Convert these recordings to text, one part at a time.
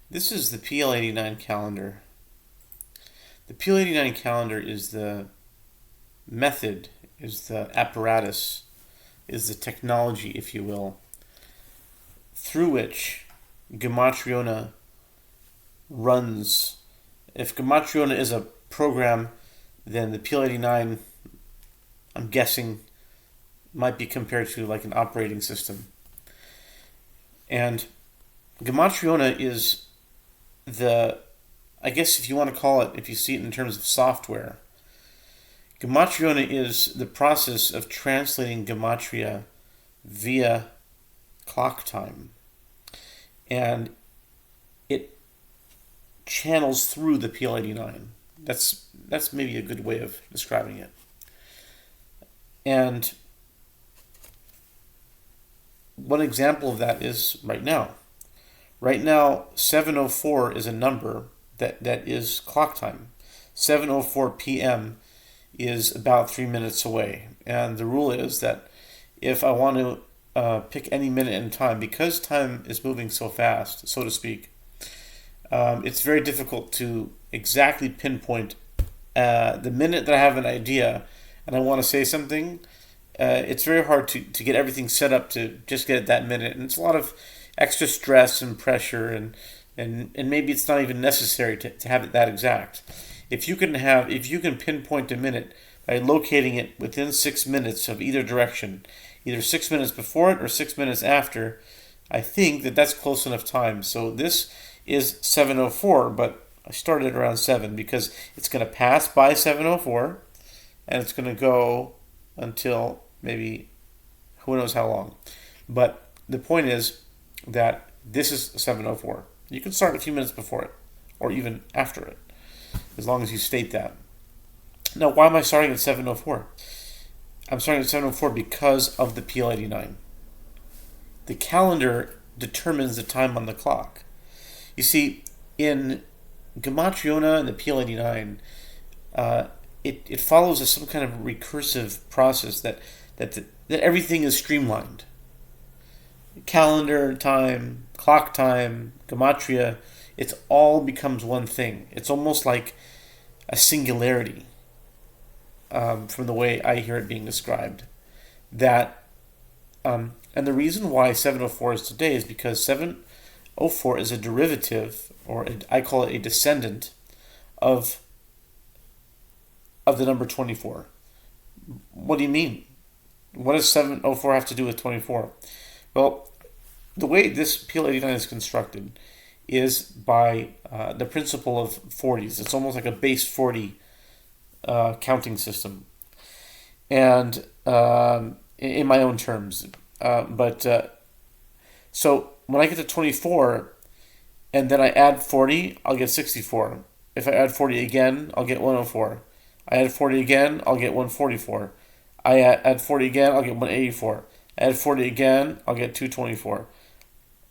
This is the PL-89 calendar. The PL-89 calendar is the method, is the apparatus, is the technology, if you will, through which Gematriona runs. If Gematriona is a program, then the PL-89, I'm guessing, might be compared to like an operating system. And Gematriona is I guess if you want to call it, if you see it in terms of software, Gematriona is the process of translating Gematria via clock time. And it channels through the PL-89. That's maybe a good way of describing it. And one example of that is right now. Right now, 7:04 is a number that is clock time. 7:04 p.m. is about 3 minutes away. And the rule is that if I want to pick any minute in time, because time is moving so fast, so to speak, it's very difficult to exactly pinpoint the minute that I have an idea and I want to say something. It's very hard to get everything set up to just get it that minute. And it's a lot of extra stress and pressure, and maybe it's not even necessary to have it that exact. If you can pinpoint a minute by locating it within 6 minutes of either direction, either 6 minutes before it or 6 minutes after, I think that's close enough time. So this is 7:04, but I started around 7 because it's going to pass by 7:04 and it's going to go until maybe who knows how long. But the point is that this is 7:04. You can start a few minutes before it or even after it, as long as you state that. Now, why am I starting at 7:04? I'm starting at 7:04 because of the PL-89. The calendar determines the time on the clock. You see, in Gematriona and the PL-89, it follows some kind of recursive process that everything is streamlined. Calendar time, clock time, gematria, it all becomes one thing. It's almost like a singularity, from the way I hear it being described. And the reason why 7:04 is today is because 7:04 is a derivative, or I call it a descendant, of the number 24. What do you mean? What does 7:04 have to do with 24? Well, the way this PL-89 is constructed is by the principle of 40s. It's almost like a base 40 counting system. And in my own terms. So when I get to 24 and then I add 40, I'll get 64. If I add 40 again, I'll get 104. I add 40 again, I'll get 144. I add 40 again, I'll get 184. Add 40 again, I'll get 224.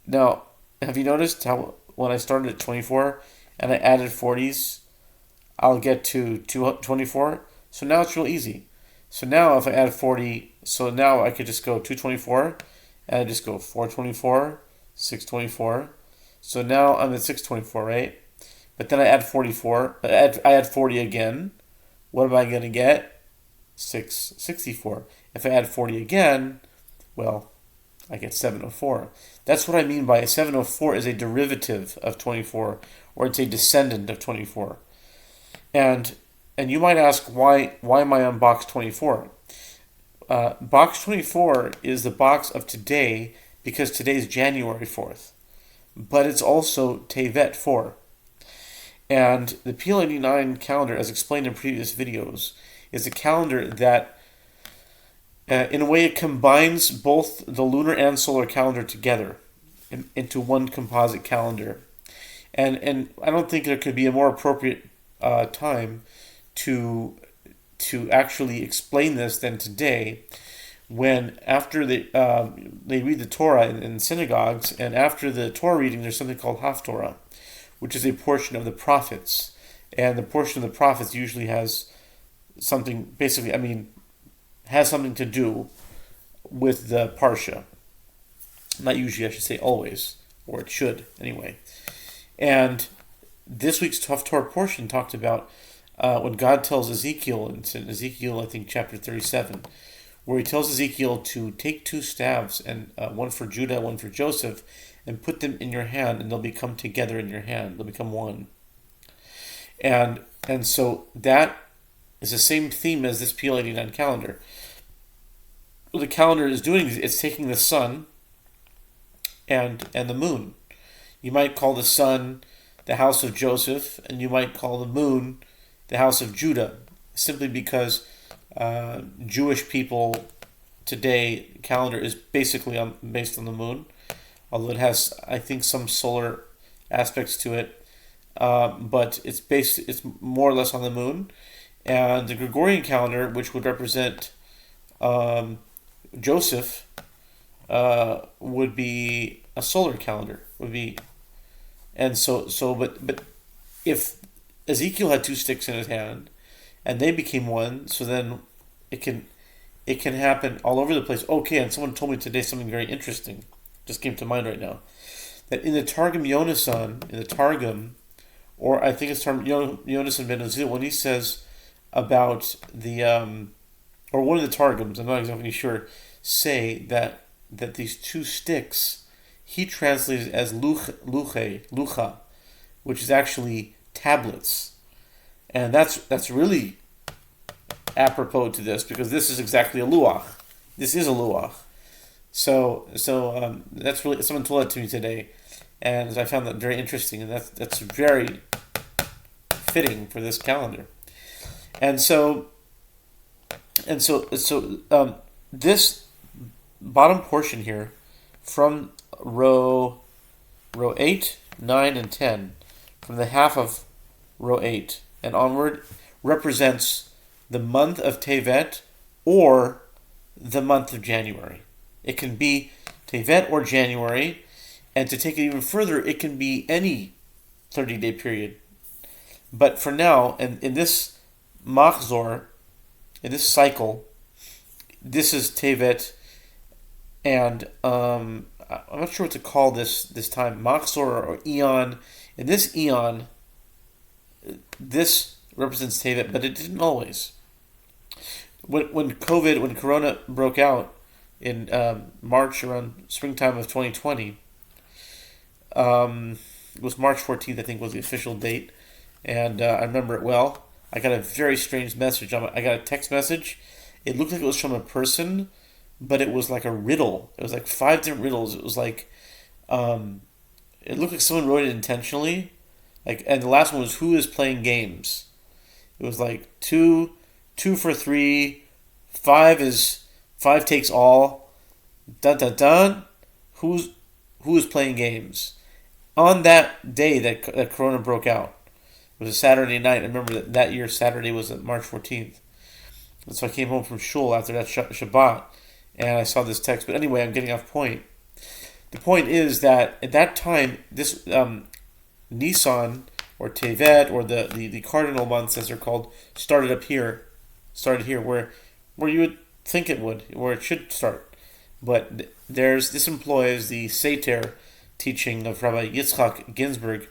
Now, have you noticed how when I started at 24 and I added 40s, I'll get to 224? So now it's real easy. So now if I add 40, so now I could just go 224, and I just go 424, 624. So now I'm at 624, right? But then I add 44, I add 40 again. What am I going to get? 664. If I add 40 again, well, I get 704. That's what I mean by 704 is a derivative of 24, or it's a descendant of 24. And you might ask, why am I on box 24? Box 24 is the box of today because today is January 4th. But it's also Tevet 4. And the PL-89 calendar, as explained in previous videos, is a calendar that, in a way, it combines both the lunar and solar calendar together into one composite calendar. And I don't think there could be a more appropriate time to actually explain this than today, when after they read the Torah in synagogues, and after the Torah reading, there's something called Haftorah, which is a portion of the prophets, and the portion of the prophets usually has something, has something to do with the parsha. Not usually, I should say always, or it should anyway. And this week's Tough Torah portion talked about when God tells Ezekiel, it's in Ezekiel, I think, chapter 37, where he tells Ezekiel to take two staves, and one for Judah, one for Joseph, and put them in your hand, and they'll become together in your hand. They'll become one. And so that is the same theme as this PL-89 calendar. What the calendar is doing is it's taking the sun and the moon. You might call the sun the house of Joseph, and you might call the moon the house of Judah, simply because Jewish people today calendar is basically based on the moon, although it has, I think, some solar aspects to it, but it's more or less on the moon. And the Gregorian calendar, which would represent Joseph, would be a solar calendar. But if Ezekiel had two sticks in his hand, and they became one, so then it can happen all over the place. Okay, and someone told me today something very interesting, just came to mind right now, that in the Targum Yonasan, or I think it's Targum Yonasan ben Azil, when he says about the or one of the Targums, I'm not exactly sure, say that these two sticks, he translated as lucha, which is actually tablets, and that's really apropos to this, because this is exactly a luach. This is a luach. So that's really, someone told that to me today, and I found that very interesting, and that's very fitting for this calendar. And so this bottom portion here, from row 8, 9, and 10, from the half of row 8 and onward, represents the month of Tevet or the month of January. It can be Tevet or January, and to take it even further, it can be any 30-day period. But for now, and in this machzor, in this cycle, this is Tevet, and I'm not sure what to call this time, machzor or eon. In this eon, this represents Tevet, but it didn't always. When Corona broke out in March, around springtime of 2020, it was March 14th, I think, was the official date, and I remember it well. I got a very strange message. I got a text message. It looked like it was from a person, but it was like a riddle. It was like 5 different riddles. It was like, it looked like someone wrote it intentionally. And the last one was, who is playing games? It was like 2 for 3, 5 takes all. Dun dun dun. Who is playing games? On that day that Corona broke out, it was a Saturday night. I remember that year Saturday was March 14th. And so I came home from shul after that Shabbat, and I saw this text. But anyway, I'm getting off point. The point is that at that time, this Nisan or Tevet, or the cardinal months as they're called, started here, where you would think it would, where it should start. But this employs the Seter teaching of Rabbi Yitzchak Ginsburg,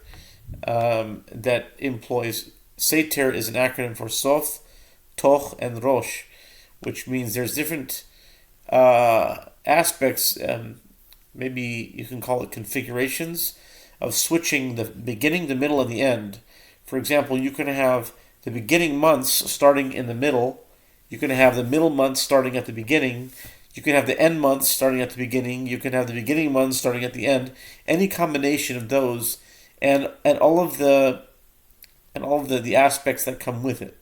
that employs, Seter is an acronym for Sof, Toch, and Rosh, which means there's different aspects, maybe you can call it configurations, of switching the beginning, the middle, and the end. For example, you can have the beginning months starting in the middle, you can have the middle months starting at the beginning, you can have the end months starting at the beginning, you can have the beginning months starting at the end, any combination of those, and all of the aspects that come with it.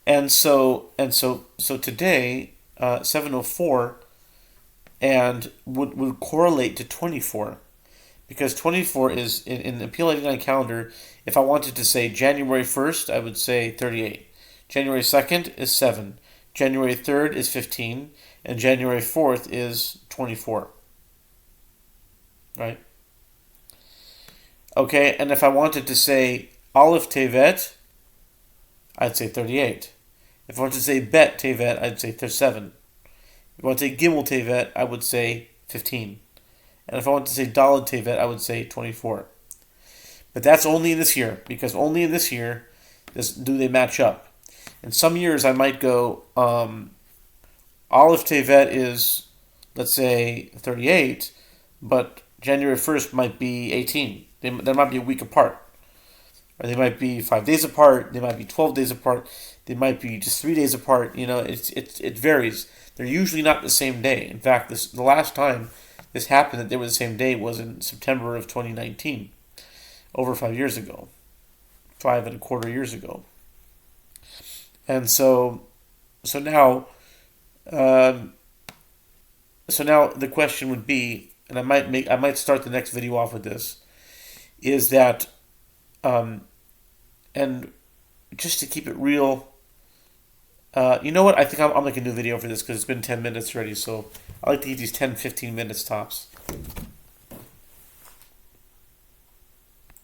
And so today, 704 and would correlate to 24, because 24 is in the PL-89 calendar. If I wanted to say January 1st, I would say 38. January 2nd is 7. January 3rd is 15, and January 4th is 24. Right? Okay, and if I wanted to say Aleph Tevet, I'd say 38. If I wanted to say Bet Tevet, I'd say 37. If I want to say Gimel Tevet, I would say 15. And if I want to say Daled Tevet, I would say 24. But that's only in this year, because only in this year do they match up. In some years, I might go Aleph Tevet is, let's say, 38, but January 1st might be 18. They might be a week apart. Or they might be 5 days apart. They might be 12 days apart. They might be just 3 days apart. It varies. They're usually not the same day. In fact, the last time this happened that they were the same day was in September of 2019, over 5 years ago, 5.25 years ago. And so now, um, the question would be, and I might start the next video off with this, is that, and just to keep it real, you know what? I think I'll make a new video for this because it's been 10 minutes already. So I like to keep these 10, 15 minutes tops.